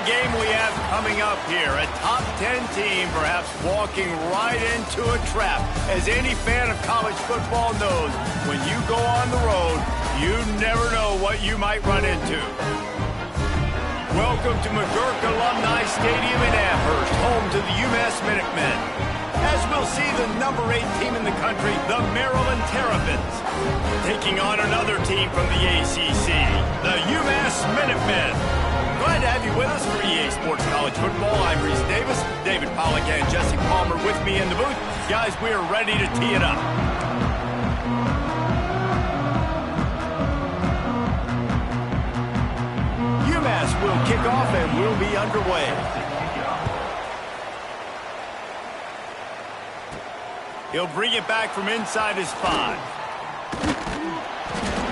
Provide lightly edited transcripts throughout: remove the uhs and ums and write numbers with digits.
game we have coming up here. A top 10 team perhaps walking right into a trap. As any fan of college football knows, when you go on the road, you never know what you might run into. Welcome to McGurk Alumni Stadium in Amherst, home to the UMass Minutemen. As we'll see the number 8 team in the country, the Maryland Terrapins, taking on another team from the ACC, the UMass Minutemen. Glad to have you with us for EA Sports College Football. I'm Reese Davis, David Pollack and Jesse Palmer with me in the booth. Guys, we are ready to tee it up. UMass will kick off and we'll be underway. He'll bring it back from inside his 5.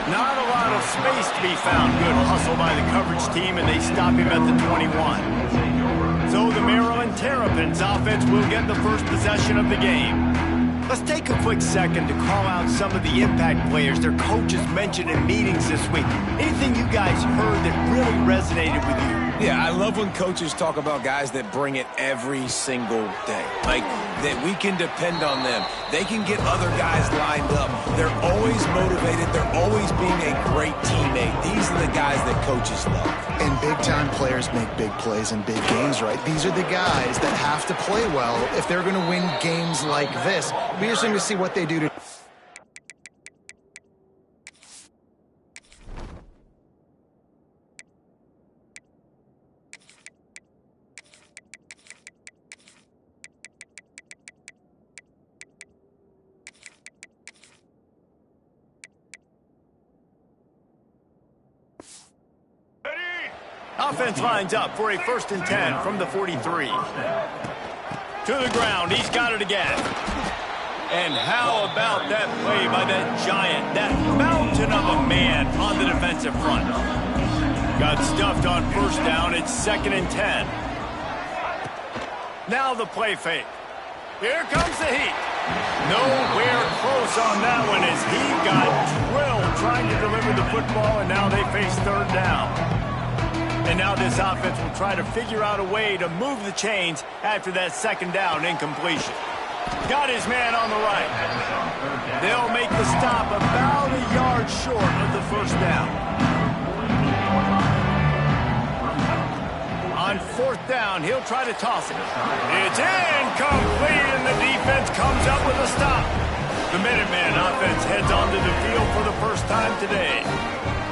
Not a lot of space to be found. Good hustle by the coverage team, and they stop him at the 21. So the Maryland Terrapins offense will get the first possession of the game. Let's take a quick second to call out some of the impact players their coaches mentioned in meetings this week. Anything you guys heard that really resonated with you? Yeah, I love when coaches talk about guys that bring it every single day. Like, that we can depend on them. They can get other guys lined up. They're always motivated. They're always being a great teammate. These are the guys that coaches love. And big-time players make big plays in big games, right? These are the guys that have to play well if they're going to win games like this. It'll be interesting to see what they do to... Offense lines up for a 1st and 10 from the 43. To the ground, he's got it again. And how about that play by that giant, that mountain of a man on the defensive front. Got stuffed on 1st down, it's 2nd and 10. Now the play fake. Here comes the heat. Nowhere close on that one as he got drilled trying to deliver the football, and now they face 3rd down. And now this offense will try to figure out a way to move the chains after that 2nd down incompletion. Got his man on the right. They'll make the stop about a yard short of the 1st down. On 4th down, he'll try to toss it. It's incomplete, and the defense comes up with a stop. The Minutemen offense heads onto the field for the first time today.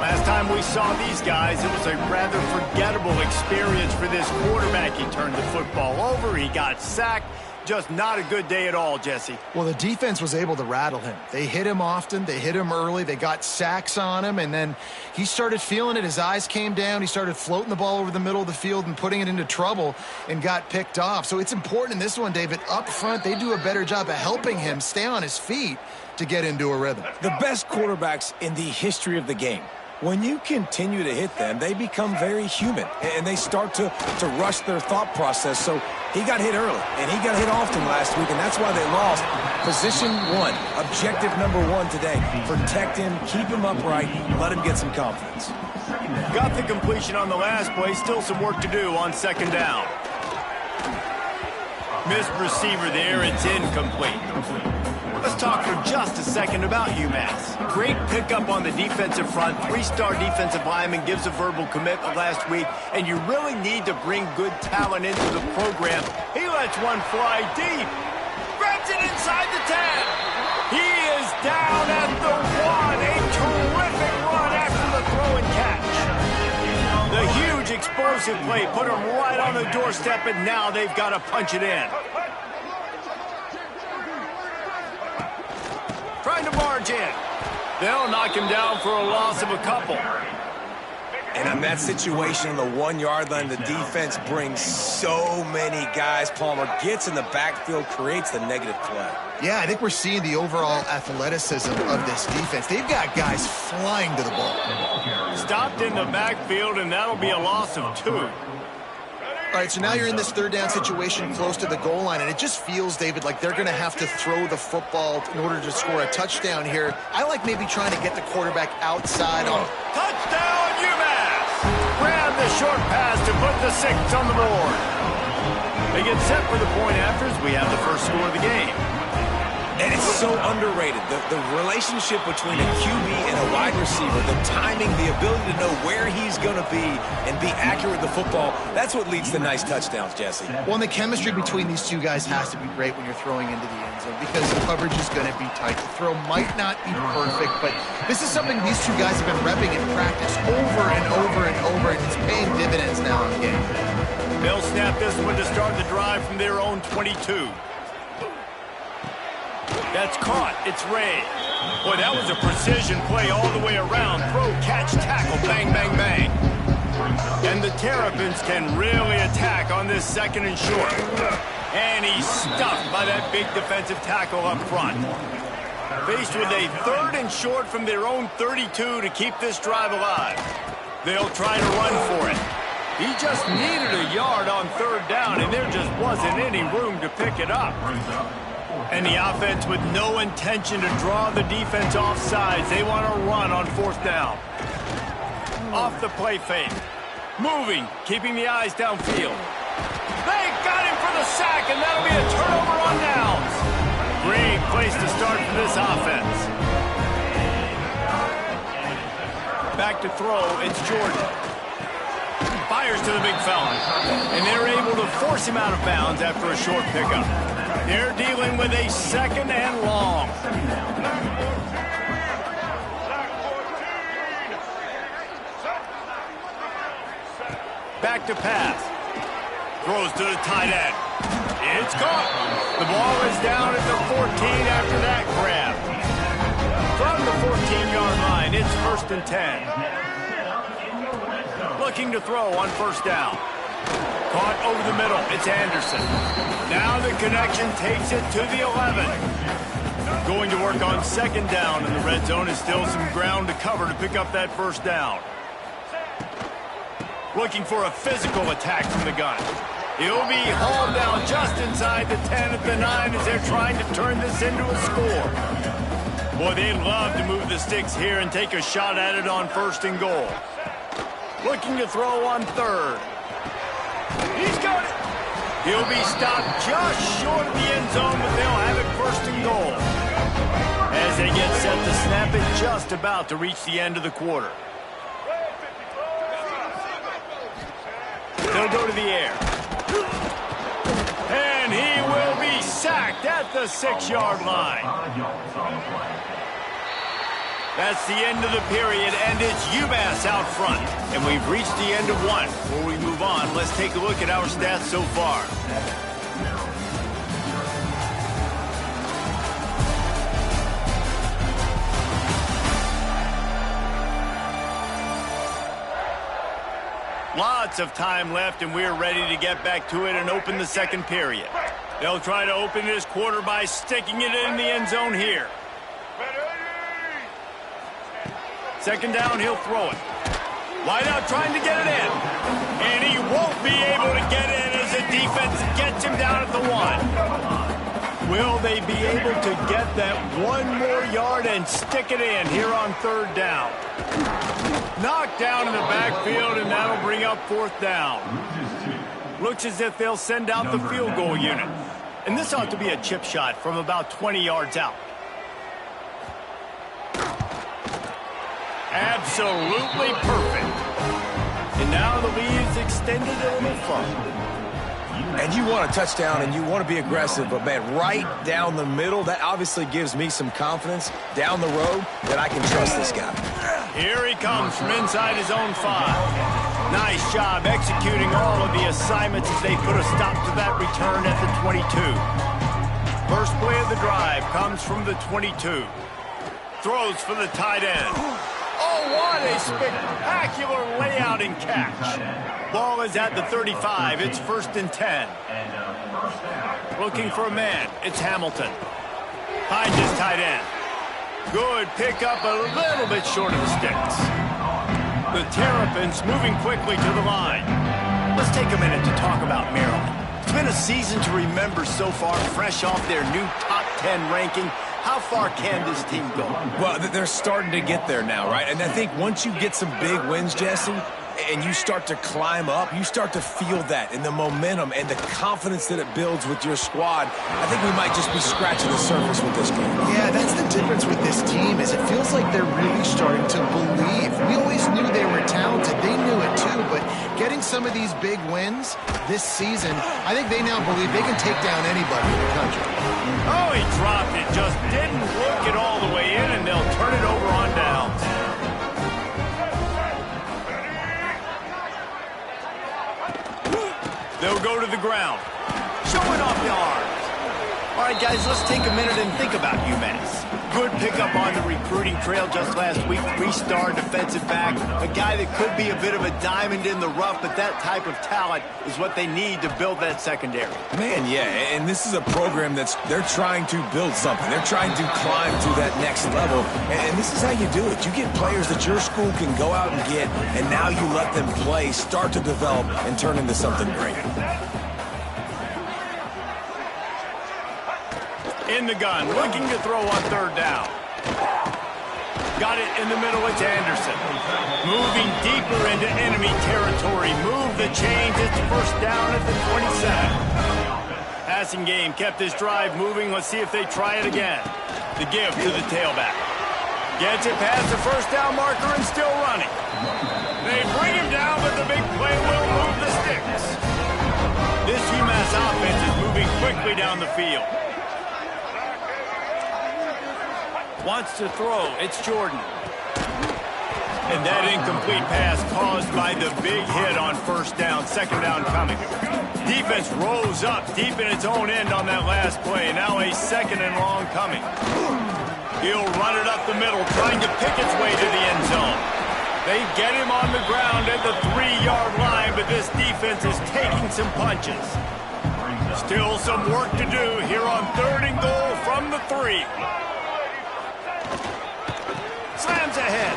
Last time we saw these guys, it was a rather forgettable experience for this quarterback. He turned the football over, he got sacked. Just not a good day at all, Jesse. Well, the defense was able to rattle him. They hit him often, they hit him early, they got sacks on him, and then he started feeling it. His eyes came down, he started floating the ball over the middle of the field and putting it into trouble and got picked off. So it's important in this one, David, up front, they do a better job of helping him stay on his feet to get into a rhythm. The best quarterbacks in the history of the game, when you continue to hit them, they become very human, and they start to rush their thought process. So he got hit early, and he got hit often last week, and that's why they lost. Position 1, objective number 1 today. Protect him, keep him upright, let him get some confidence. Got the completion on the last play, still some work to do on 2nd down. Missed receiver there, it's incomplete. Let's talk for just a second about UMass. Great pickup on the defensive front. 3-star defensive lineman gives a verbal commitment last week, and you really need to bring good talent into the program. He lets one fly deep. Grabs it inside the 10. He is down at the 1. A terrific run after the throw and catch. The huge explosive play put him right on the doorstep, and now they've got to punch it in. Trying to barge in. They'll knock him down for a loss of a couple. And on that situation on the 1-yard line, the defense brings so many guys. Palmer gets in the backfield, creates the negative play. Yeah, I think we're seeing the overall athleticism of this defense. They've got guys flying to the ball. Stopped in the backfield, and that'll be a loss of 2. All right, so now you're in this 3rd down situation close to the goal line, and it just feels, David, like they're going to have to throw the football in order to score a touchdown here. I like maybe trying to get the quarterback outside on. Touchdown, UMass! Grab the short pass to put the 6 on the board. They get set for the point after as we have the first score of the game. And it's so underrated. The relationship between a QB and a wide receiver, the timing, the ability to know where he's going to be and be accurate with the football, that's what leads to nice touchdowns, Jesse. Well, and the chemistry between these two guys has to be great when you're throwing into the end zone because the coverage is going to be tight. The throw might not be perfect, but this is something these two guys have been repping in practice over and over and over, and it's paying dividends now in the game. They'll snap this one to start the drive from their own 22. That's caught. It's Ray. Boy, that was a precision play all the way around. Throw, catch, tackle, bang, bang, bang. And the Terrapins can really attack on this second and short. And he's stuffed by that big defensive tackle up front. Faced with a third and short from their own 32 to keep this drive alive. They'll try to run for it. He just needed a yard on third down, and there just wasn't any room to pick it up. And the offense with no intention to draw the defense off sides. They want to run on fourth down. Off the play fake. Moving, keeping the eyes downfield. They got him for the sack, and that'll be a turnover on downs. Great place to start for this offense. Back to throw, it's Jordan. Fires to the big fella. And they're able to force him out of bounds after a short pickup. They're dealing with a second and long. Back to pass. Throws to the tight end. It's caught. The ball is down at the 14 after that grab. From the 14-yard line, it's 1st and 10. Looking to throw on first down. Caught over the middle. It's Anderson. Now the connection takes it to the 11. Going to work on second down, and the red zone is still some ground to cover to pick up that first down. Looking for a physical attack from the gun. He'll be hauled down just inside the 10 at the 9 as they're trying to turn this into a score. Boy, they'd love to move the sticks here and take a shot at it on 1st and goal. Looking to throw on 3rd. He's got it. He'll be stopped just short of the end zone, but they'll have it 1st and goal. As they get set to snap it just about to reach the end of the quarter. They'll go to the air. And he will be sacked at the 6-yard line. That's the end of the period, and it's UMass out front. And we've reached the end of one. Before we move on, let's take a look at our stats so far. Lots of time left, and we're ready to get back to it and open the second period. They'll try to open this quarter by sticking it in the end zone here. Second down, he'll throw it. Wide out trying to get it in. And he won't be able to get in as the defense gets him down at the 1. Will they be able to get that one more yard and stick it in here on 3rd down? Knocked down in the backfield, and that'll bring up 4th down. Looks as if they'll send out the field goal unit. And this ought to be a chip shot from about 20 yards out. Absolutely perfect. And now the lead's extended a little further. And you want a touchdown, and you want to be aggressive, but, man, right down the middle, that obviously gives me some confidence down the road that I can trust this guy. Here he comes from inside his own 5. Nice job executing all of the assignments as they put a stop to that return at the 22. First play of the drive comes from the 22. Throws for the tight end. Oh, what a spectacular layout and catch. Ball is at the 35. It's 1st and 10. Looking for a man. It's Hamilton. Finds his tight end. Good pickup, a little bit short of the sticks. The Terrapins moving quickly to the line. Let's take a minute to talk about Maryland. It's been a season to remember so far, fresh off their new top 10 ranking. How far can this team go? Well, they're starting to get there now, right? And I think once you get some big wins, Jesse, and you start to climb up, you start to feel that and the momentum and the confidence that it builds with your squad. I think we might just be scratching the surface with this game. Yeah, that's the difference with this team is it feels like they're really starting to believe. We always knew they were talented. They knew it too, but getting some of these big wins this season, I think they now believe they can take down anybody in the country. Oh, he dropped it. Just didn't work it all the way in, and they'll turn it over on downs. They'll go to the ground. Showing off the arms. All right, guys, let's take a minute and think about UMass. Good pickup on the recruiting trail just last week. 3-star defensive back. A guy that could be a bit of a diamond in the rough, but that type of talent is what they need to build that secondary. Man, yeah, and this is a program they're trying to build something. They're trying to climb to that next level, and this is how you do it. You get players that your school can go out and get, and now you let them play, start to develop, and turn into something great. In the gun, looking to throw on 3rd down. Got it in the middle, it's Anderson. Moving deeper into enemy territory. Move the chains, it's 1st down at the 27. Passing game kept this drive moving. Let's see if they try it again. The give to the tailback. Gets it past the 1st down marker and still running. They bring him down, but the big play will move the sticks. This UMass offense is moving quickly down the field. Wants to throw. It's Jordan. And that incomplete pass caused by the big hit on 1st down. 2nd down coming. Defense rose up deep in its own end on that last play. Now a 2nd and long coming. He'll run it up the middle, trying to pick its way to the end zone. They get him on the ground at the 3-yard line, but this defense is taking some punches. Still some work to do here on 3rd and goal from the 3. Slams ahead.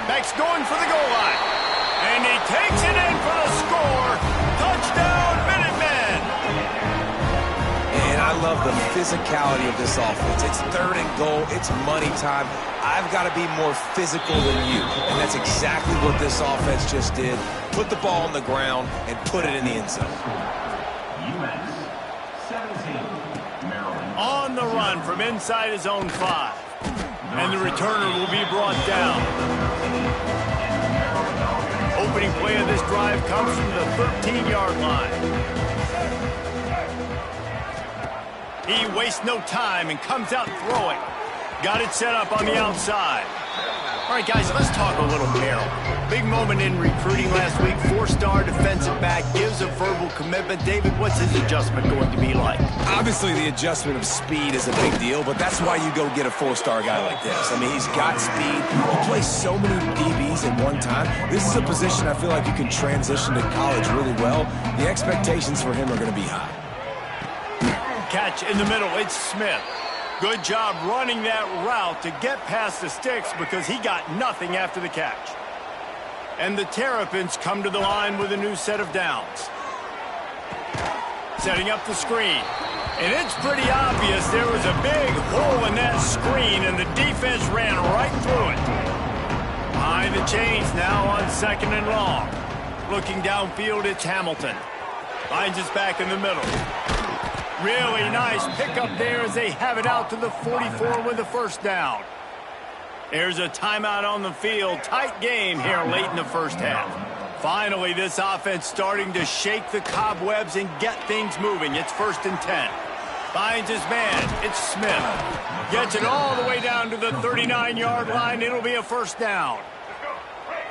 Beck's going for the goal line. And he takes it in for the score. Touchdown, Minutemen. And I love the physicality of this offense. It's 3rd and goal. It's money time. I've got to be more physical than you. And that's exactly what this offense just did. Put the ball on the ground and put it in the end zone. On the run from inside his own 5. And the returner will be brought down. Opening play of this drive comes from the 13-yard line. He wastes no time and comes out throwing. Got it set up on the outside. All right, guys, let's talk a little Merrill. Big moment in recruiting last week. 4-star defensive back, gives a verbal commitment. David, what's his adjustment going to be like? Obviously, the adjustment of speed is a big deal, but that's why you go get a 4-star guy like this. I mean, he's got speed. He plays so many DBs at one time. This is a position I feel like you can transition to college really well. The expectations for him are going to be high. Catch in the middle, it's Smith. Good job running that route to get past the sticks because he got nothing after the catch. And the Terrapins come to the line with a new set of downs. Setting up the screen. And it's pretty obvious there was a big hole in that screen, and the defense ran right through it. Behind the chains now on 2nd and long. Looking downfield, it's Hamilton. Finds us back in the middle. Really nice pickup there as they have it out to the 44 with the 1st down. There's a timeout on the field. Tight game here late in the 1st half. Finally, this offense starting to shake the cobwebs and get things moving. It's 1st and 10. Finds his man. It's Smith. Gets it all the way down to the 39-yard line. It'll be a 1st down.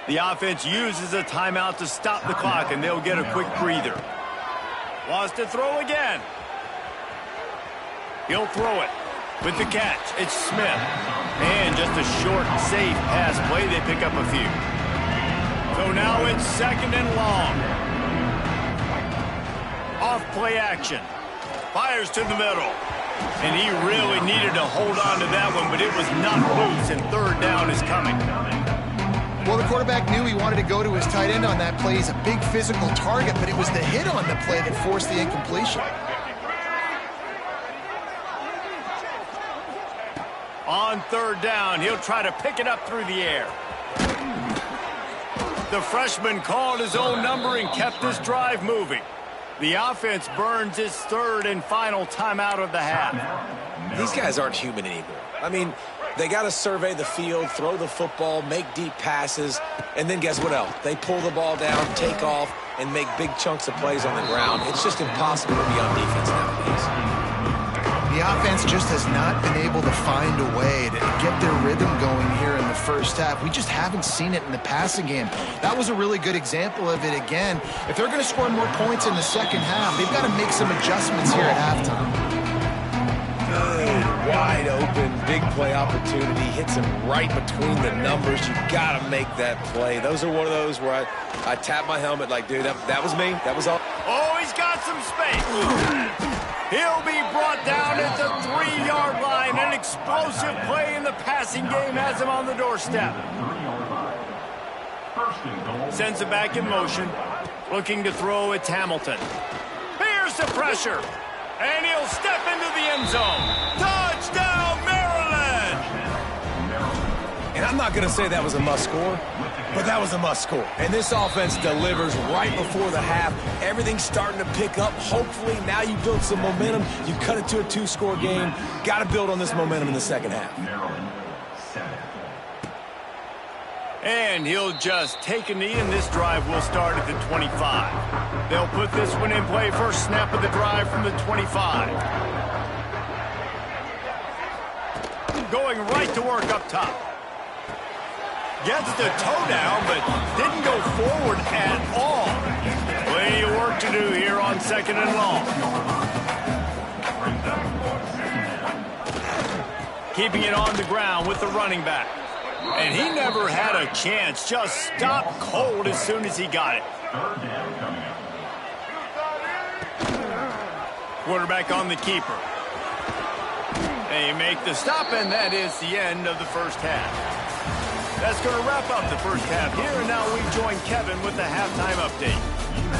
The offense uses a timeout to stop the clock, and they'll get a quick breather. Wants to throw again. He'll throw it with the catch. It's Smith. And just a short, safe pass play. They pick up a few. So now it's 2nd and long. Off play action. Fires to the middle. And he really needed to hold on to that one, but it was not loose, and 3rd down is coming. Well, the quarterback knew he wanted to go to his tight end on that play. He's a big physical target, but it was the hit on the play that forced the incompletion. On 3rd down, he'll try to pick it up through the air. The freshman called his own number and kept this drive moving. The offense burns its third and final timeout of the half. These guys aren't human anymore. I mean, they got to survey the field, throw the football, make deep passes, and then guess what else? They pull the ball down, take off, and make big chunks of plays on the ground. It's just impossible to be on defense nowadays. The offense just has not been able to find a way to get their rhythm going here in the first half. We just haven't seen it in the passing game. That was a really good example of it again. If they're going to score more points in the second half, they've got to make some adjustments here at halftime. Good, wide open, big play opportunity. Hits him right between the numbers. You got to make that play. Those are one of those where I tap my helmet like, dude, that was me. That was all. Oh, he's got some space. He'll be brought down at the 3-yard line. An explosive play in the passing game has him on the doorstep. Sends it back in motion. Looking to throw at Hamilton. Here's the pressure. And he'll step into the end zone. Touchdown, Maryland! And I'm not going to say that was a must score, but that was a must score. And this offense delivers right before the half. Everything's starting to pick up. Hopefully now you build some momentum. You cut it to a 2-score game. Got to build on this momentum in the second half. And he'll just take a knee, and this drive will start at the 25. They'll put this one in play. First snap of the drive from the 25. Going right to work up top. Gets the toe down, but didn't go forward at all. Plenty of work to do here on second and long. Keeping it on the ground with the running back. And he never had a chance. Just stopped cold as soon as he got it. Quarterback on the keeper. They make the stop, and that is the end of the first half. That's going to wrap up the first half here, and now we join Kevin with the halftime update.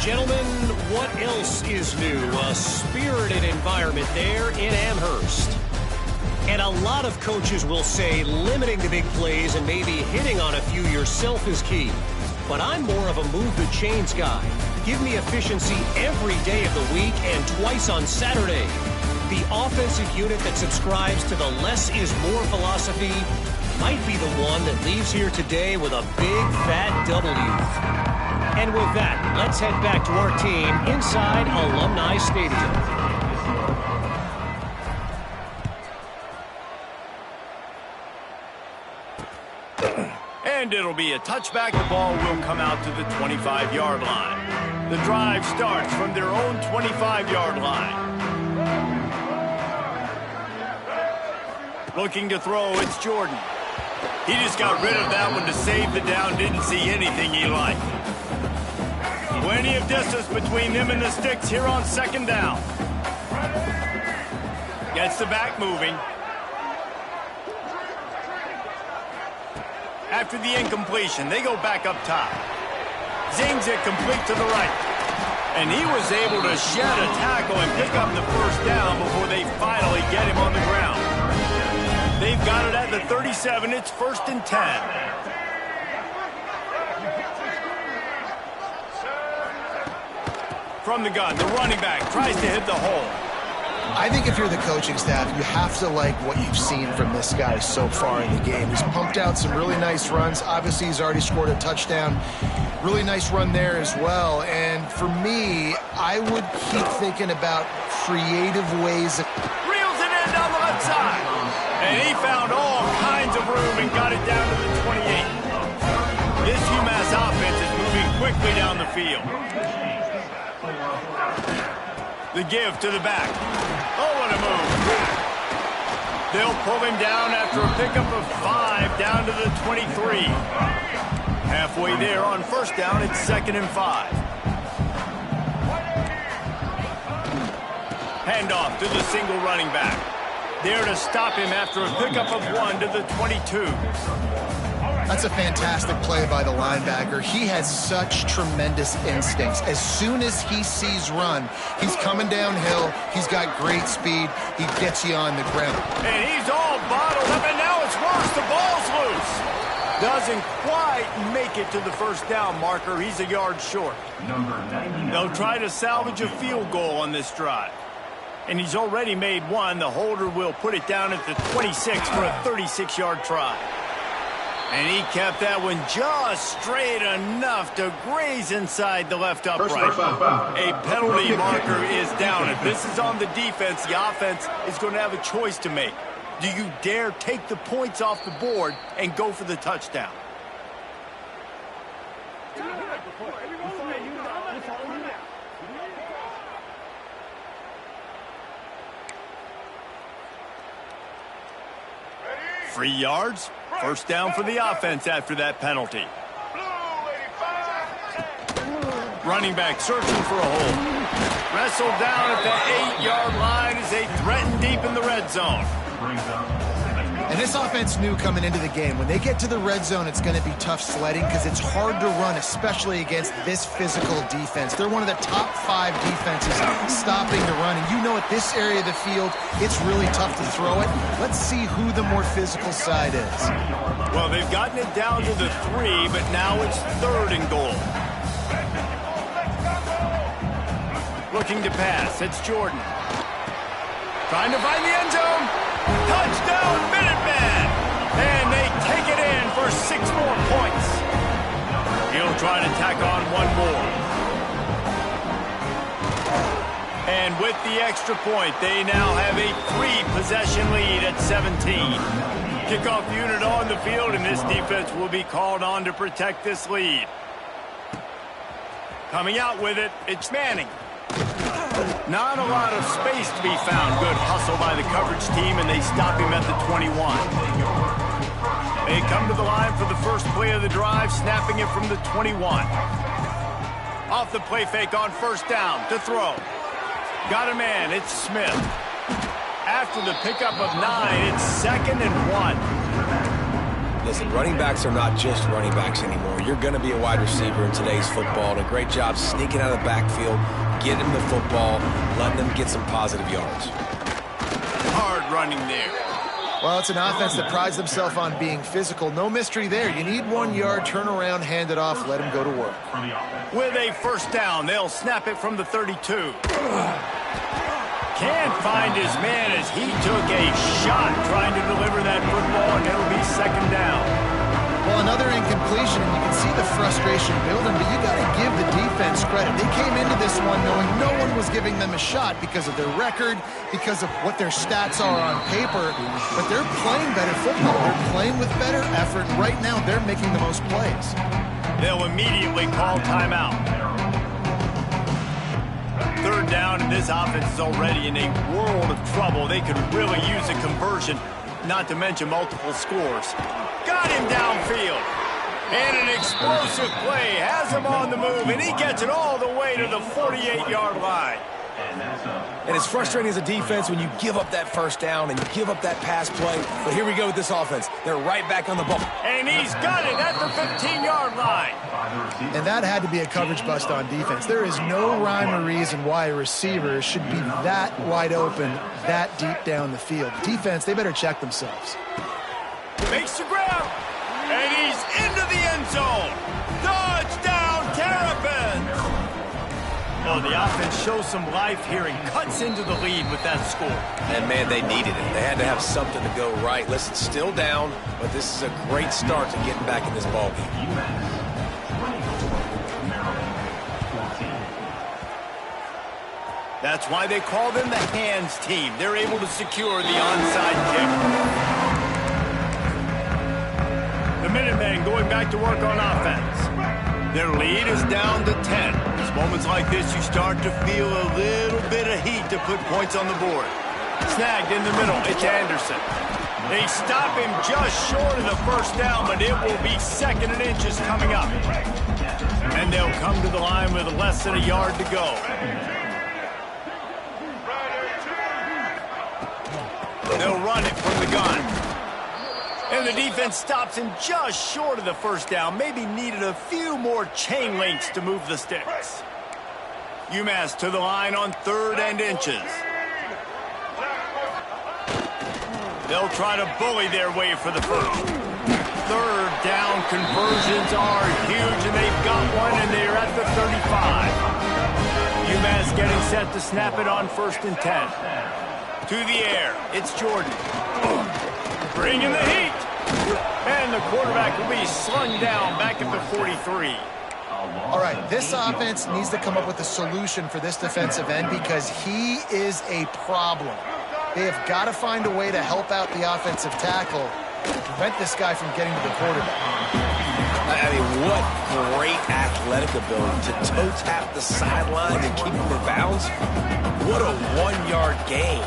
Gentlemen, what else is new? A spirited environment there in Amherst. And a lot of coaches will say limiting the big plays and maybe hitting on a few yourself is key. But I'm more of a move the chains guy. Give me efficiency every day of the week and twice on Saturday. The offensive unit that subscribes to the less is more philosophy might be the one that leaves here today with a big fat W. And with that, let's head back to our team inside Alumni Stadium. And it'll be a touchback. The ball will come out to the 25-yard line. The drive starts from their own 25-yard line. Looking to throw, it's Jordan. He just got rid of that one to save the down. Didn't see anything he liked. Plenty of distance between them and the sticks here on second down. Gets the back moving. After the incompletion, they go back up top. Zings it complete to the right. And he was able to shed a tackle and pick up the first down before they finally get him on the ground. They've got it at the 37. It's 1st and 10. From the gun, the running back tries to hit the hole. I think if you're the coaching staff, you have to like what you've seen from this guy so far in the game. He's pumped out some really nice runs. Obviously, he's already scored a touchdown. Really nice run there as well. And for me, I would keep thinking about creative ways. Reels it in down the left side. And he found all kinds of room and got it down to the 28. This UMass offense is moving quickly down the field. The give to the back. Oh, what a move. They'll pull him down after a pickup of 5 down to the 23. Halfway there on first down, it's 2nd and 5. Handoff to the single running back. There to stop him after a pickup of 1 to the 22. That's a fantastic play by the linebacker. He has such tremendous instincts. As soon as he sees run, he's coming downhill. He's got great speed. He gets you on the ground. And he's all bottled up, and now it's worse. The ball's loose. Doesn't quite make it to the first down marker. He's a yard short. They'll try to salvage a field goal on this drive. And he's already made one. The holder will put it down at the 26 for a 36-yard try. And he kept that one just straight enough to graze inside the left upright. A penalty marker is down. If this is on the defense, the offense is going to have a choice to make. Do you dare take the points off the board and go for the touchdown? Free yards. First down for the offense after that penalty. Running back searching for a hole. Wrestled down at the 8-yard line as they threaten deep in the red zone. And this offense knew coming into the game, when they get to the red zone, it's going to be tough sledding because it's hard to run, especially against this physical defense. They're one of the top 5 defenses stopping the run. And you know at this area of the field, it's really tough to throw it. Let's see who the more physical side is. Well, they've gotten it down to the 3, but now it's 3rd and goal. Looking to pass. It's Jordan. Trying to find the end zone. Touchdown, Minutemen! And they take it in for 6 more points. He'll try to tack on one more. And with the extra point, they now have a 3-possession lead at 17. Kickoff unit on the field, and this defense will be called on to protect this lead. Coming out with it, it's Manning. Not a lot of space to be found. Good hustle by the coverage team, and they stop him at the 21. They come to the line for the first play of the drive, snapping it from the 21. Off the play fake on first down to throw. Got a man, it's Smith. After the pickup of 9, it's 2nd and 1. Listen, running backs are not just running backs anymore. You're going to be a wide receiver in today's football, and a great job sneaking out of the backfield, getting them the football, letting them get some positive yards. Hard running there. Well, it's an offense that prides themselves on being physical. No mystery there. You need 1 yard, turn around, hand it off, let them go to work. With a first down, they'll snap it from the 32. Can't find his man as he took a shot trying to deliver that football, and it'll be 2nd down. Well, another incompletion, and you can see the frustration building, but you got to give the defense credit. They came into this one knowing no one was giving them a shot because of their record, because of what their stats are on paper, but they're playing better football. They're playing with better effort, and right now they're making the most plays. They'll immediately call timeout. 3rd down, and this offense is already in a world of trouble. They could really use a conversion, not to mention multiple scores. Got him downfield. And an explosive play has him on the move, and he gets it all the way to the 48-yard line. And it's frustrating as a defense when you give up that first down and you give up that pass play. But here we go with this offense. They're right back on the ball. And he's got it at the 15-yard line. And that had to be a coverage bust on defense. There is no rhyme or reason why a receiver should be that wide open, that deep down the field. Defense, they better check themselves. Makes the grab. And he's into the end zone. Touchdown, Terrapins. Oh, the offense shows some life here and cuts into the lead with that score. And, man, they needed it. They had to have something to go right. Listen, still down, but this is a great start to getting back in this ballgame. That's why they call them the hands team. They're able to secure the onside kick. The Minutemen going back to work on offense. Their lead is down to 10. It's moments like this you start to feel a little bit of heat to put points on the board. Snagged in the middle, it's Anderson. They stop him just short of the first down, but it will be 2nd and inches coming up. And they'll come to the line with less than a yard to go. They'll run it from the gun. And the defense stops him just short of the first down. Maybe needed a few more chain links to move the sticks. UMass to the line on 3rd and inches. They'll try to bully their way for the first. third down conversions are huge, and they've got one, and they're at the 35. UMass getting set to snap it on 1st and 10. To the air, it's Jordan. Bringing the heat. And the quarterback will be slung down back at the 43. All right, this offense needs to come up with a solution for this defensive end because he is a problem. They have got to find a way to help out the offensive tackle to prevent this guy from getting to the quarterback. I mean, what great athletic ability to toe tap the sideline and keep him in bounds. What a one-yard gain.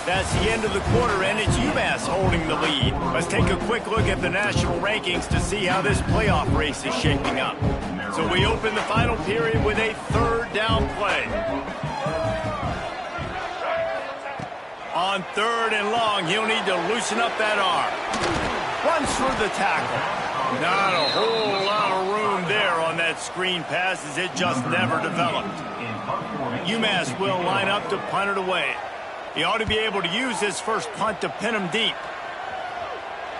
That's the end of the quarter, and it's UMass holding the lead. Let's take a quick look at the national rankings to see how this playoff race is shaping up. So we open the final period with a 3rd down play. On 3rd and long, he'll need to loosen up that arm. Runs through the tackle. Not a whole lot of room there on that screen pass as it just never developed. UMass will line up to punt it away. He ought to be able to use his first punt to pin him deep.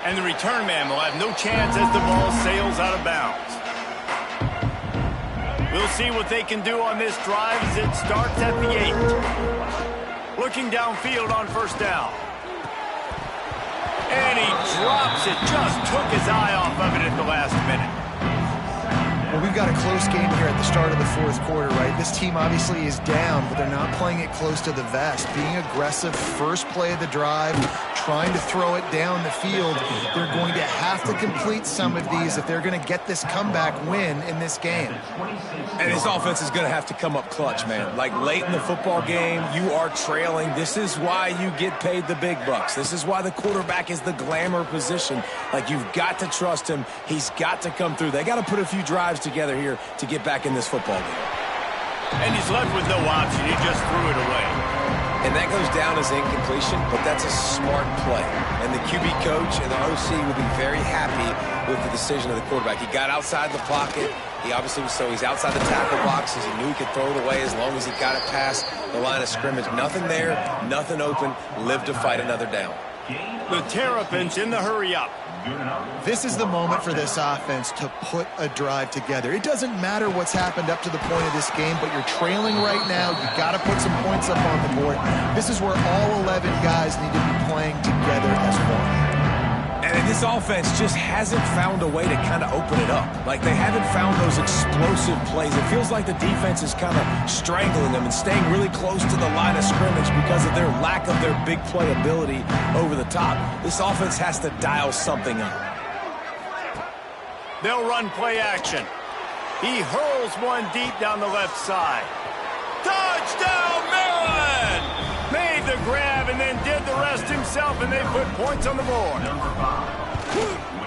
And the return man will have no chance as the ball sails out of bounds. We'll see what they can do on this drive as it starts at the 8. Looking downfield on 1st down. And he drops it. Just took his eye off of it at the last minute. Well, we've got a close game here at the start of the 4th quarter, right? This team obviously is down, but they're not playing it close to the vest. Being aggressive, first play of the drive, trying to throw it down the field. They're going to have to complete some of these if they're going to get this comeback win in this game. And this offense is going to have to come up clutch, man. Like late in the football game, you are trailing. This is why you get paid the big bucks. This is why the quarterback is the glamour position. Like, you've got to trust him. He's got to come through. They got to put a few drives together here to get back in this football game. And he's left with no option. He just threw it away. And that goes down as incompletion, but that's a smart play. And the QB coach and the OC will be very happy with the decision of the quarterback. He got outside the pocket. He obviously was so he's outside the tackle boxes. He knew he could throw it away as long as he got it past the line of scrimmage. Nothing there, nothing open. Live to fight another down. The Terrapins in the hurry-up. This is the moment for this offense to put a drive together. It doesn't matter what's happened up to the point of this game, but you're trailing right now. You've got to put some points up on the board. This is where all 11 guys need to be playing together as one. And this offense just hasn't found a way to kind of open it up. Like, they haven't found those explosive plays. It feels like the defense is kind of strangling them and staying really close to the line of scrimmage because of their lack of their big play ability over the top. This offense has to dial something up. They'll run play action. He hurls one deep down the left side. Touchdown, Maryland! Made the grab and then did the rest himself, and they put points on the board.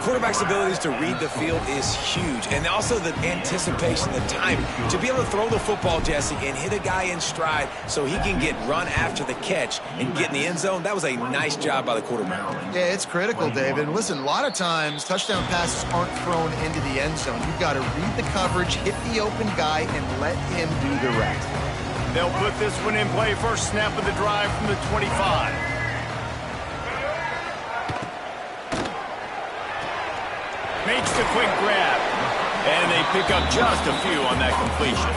Quarterback's abilities to read the field is huge, and also the anticipation, the timing. To be able to throw the football, Jesse, and hit a guy in stride so he can get run after the catch and get in the end zone, that was a nice job by the quarterback. Yeah, it's critical, David. And listen, a lot of times touchdown passes aren't thrown into the end zone. You've got to read the coverage, hit the open guy, and let him do the rest. They'll put this one in play. First snap of the drive from the 25. Makes the quick grab. And they pick up just a few on that completion.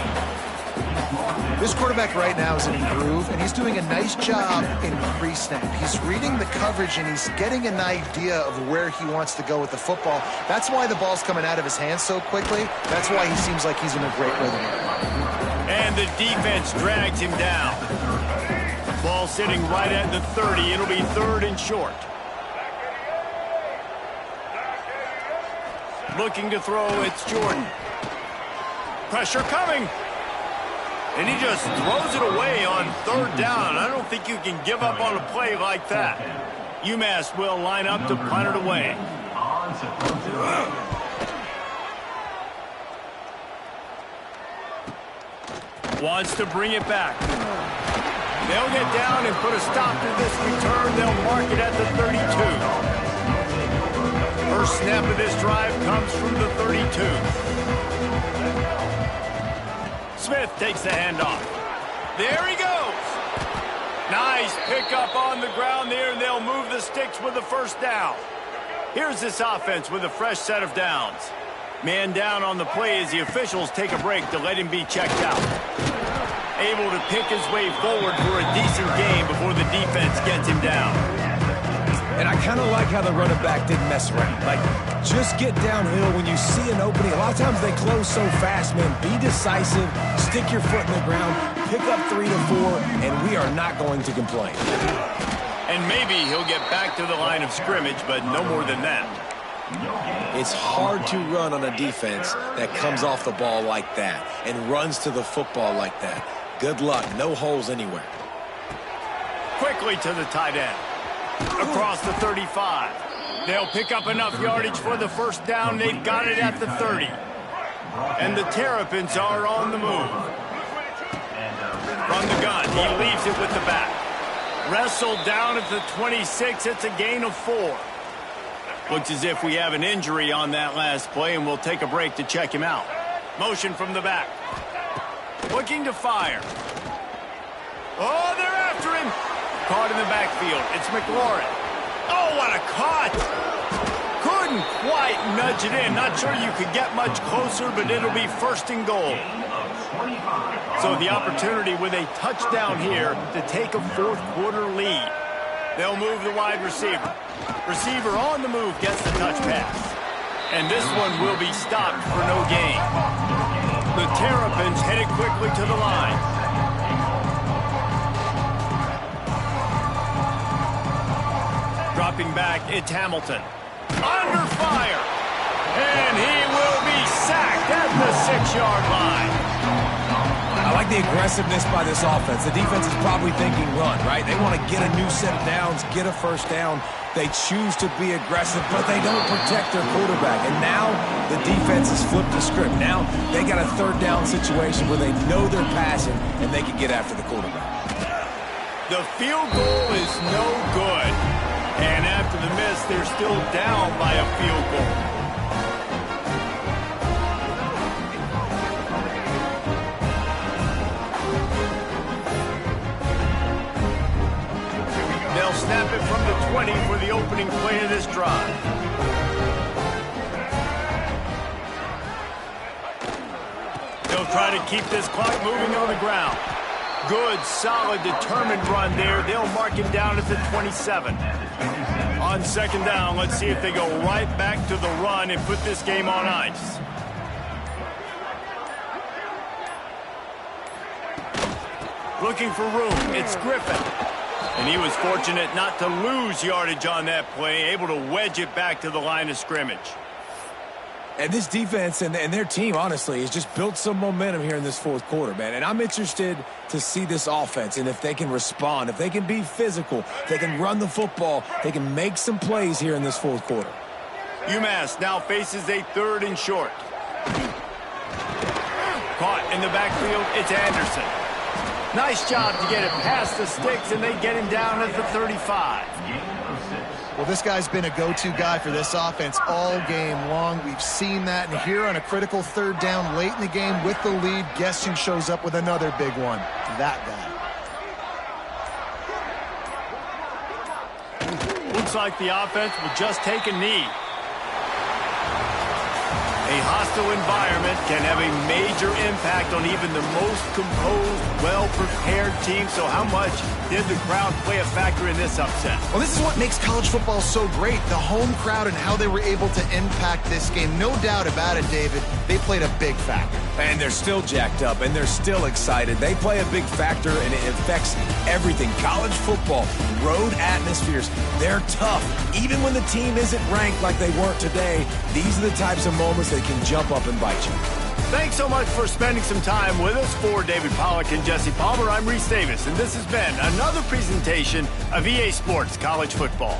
This quarterback right now is in a groove, and he's doing a nice job in pre-snap. He's reading the coverage, and he's getting an idea of where he wants to go with the football. That's why the ball's coming out of his hands so quickly. That's why he seems like he's in a great rhythm. And the defense drags him down. Ball sitting right at the 30. It'll be 3rd and short. Looking to throw, it's Jordan. Pressure coming. And he just throws it away on 3rd down. I don't think you can give up on a play like that. UMass will line up to punt it away. Wants to bring it back. They'll get down and put a stop to this return. They'll mark it at the 32. First snap of this drive comes from the 32. Smith takes the handoff. There he goes. Nice pickup on the ground there, and they'll move the sticks with the first down. Here's this offense with a fresh set of downs. Man down on the play as the officials take a break to let him be checked out. Able to pick his way forward for a decent game before the defense gets him down. And I kind of like how the running back didn't mess around. Like, just get downhill when you see an opening. A lot of times they close so fast, man. Be decisive, stick your foot in the ground, pick up 3 to 4, and we are not going to complain. And maybe he'll get back to the line of scrimmage, but no more than that. It's hard to run on a defense that comes off the ball like that and runs to the football like that. Good luck. No holes anywhere. Quickly to the tight end. Across the 35. They'll pick up enough yardage for the first down. They've got it at the 30. And the Terrapins are on the move. From the gun, he leaves it with the back. Wrestled down at the 26. It's a gain of 4. Looks as if we have an injury on that last play, and we'll take a break to check him out. Motion from the back. Looking to fire. Oh, they're after him. Caught in the backfield. It's McLaurin. Oh, what a cut. Couldn't quite nudge it in. Not sure you could get much closer, but it'll be first and goal. So the opportunity with a touchdown here to take a fourth quarter lead. They'll move the wide receiver. Receiver on the move gets the touch pass. And this one will be stopped for no gain. The Terrapins headed quickly to the line. Dropping back, it's Hamilton. Under fire. And he will be sacked at the 6-yard line. I like the aggressiveness by this offense. The defense is probably thinking run, right? They want to get a new set of downs, get a first down. They choose to be aggressive, but they don't protect their quarterback. And now the defense has flipped the script. Now they got a third down situation where they know they're passing and they can get after the quarterback. The field goal is no good. And after the miss, they're still down by a field goal. They'll snap it from the 20 for the opening play of this drive. They'll try to keep this clock moving on the ground. Good, solid, determined run there. They'll mark him down at the 27. On second down, let's see if they go right back to the run and put this game on ice. Looking for room, it's Griffin. And he was fortunate not to lose yardage on that play, able to wedge it back to the line of scrimmage. And this defense and their team, honestly, has just built some momentum here in this fourth quarter, man. And I'm interested to see this offense and if they can respond, if they can be physical, if they can run the football, they can make some plays here in this fourth quarter. UMass now faces a 3rd and short. Caught in the backfield, it's Anderson. Nice job to get it past the sticks, and they get him down at the 35. Well, this guy's been a go-to guy for this offense all game long. We've seen that, and here on a critical 3rd down late in the game with the lead, guess who shows up with another big one? That guy. Looks like the offense will just take a knee. A hostile environment can have a major impact on even the most composed, well-prepared team. So how much did the crowd play a factor in this upset? Well, this is what makes college football so great, the home crowd and how they were able to impact this game. No doubt about it, David. They played a big factor. And they're still jacked up, and they're still excited. They play a big factor, and it affects everything. College football, road atmospheres, they're tough. Even when the team isn't ranked like they weren't today, these are the types of moments that can jump up and bite you. Thanks so much for spending some time with us. For David Pollack and Jesse Palmer, I'm Reese Davis, and this has been another presentation of EA Sports College Football.